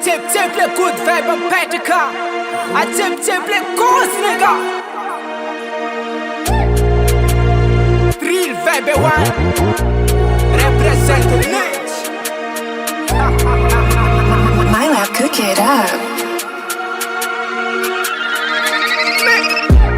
Tip le good vibe en Petrica. I tip le cause nigga. Real vibe one. Represent the niche. My lab cook it up.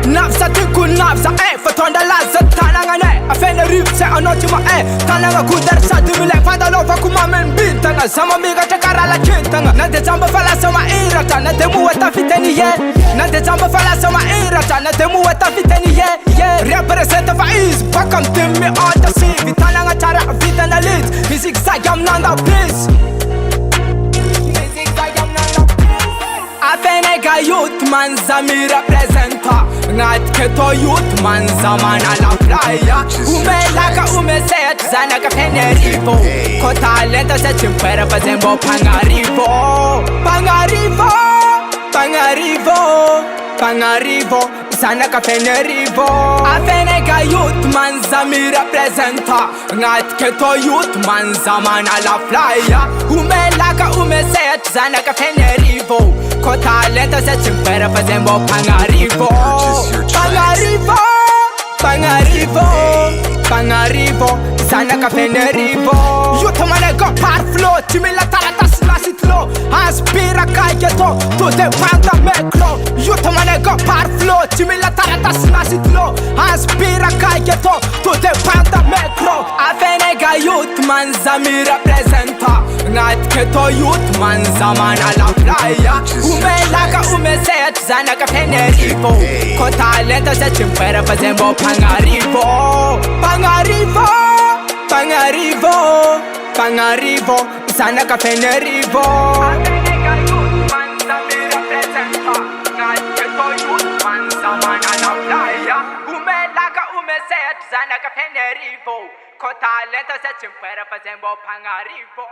Nafsa tycker nafsa för tonda lazza talangane afena ripse anojima talanga kudarsa dumile fanda lo fakuma men bintanga sama miga takara la kintanga na de zamba fala sama irata na de muwata fiteni ye na de zamba fala sama irata na de muwata fiteni ye represent faiz pakam timmi ata sivi talanga tara vitana lit music sagam nanda please Afenega youth man zami representa Ngat keto youth man zaman ala playa Umelaka umeset zana ka penerivo Ko talenta se chimpera pazembo pangarivo Pangarivo Zana ka penerivo Afenega youth man zami representa Ngat keto youth man zaman ala playa Umelaka umeset zana ka penerivo Ko talenta se chimpera pazembo Pangarivo Sana ka penerivo Youth man go par flow Timila tarata slasit low Aspira kajeto To the panta mekro Youth man go par flow Timila tarata slasit low Aspira kajeto To the panta mekro Afenega youth man zami representa Ngat keto youth man zaman ala playa Umelaka umeset zana ka penerivo Ko talenta se chimpera pazembo Pangarivo Zana ka penerivo Afenega youth man zami representa Ngat keto youth man zaman ala playa Umelaka umeset zana ka penerivo Ko talenta se chimpera pazembo pangarivo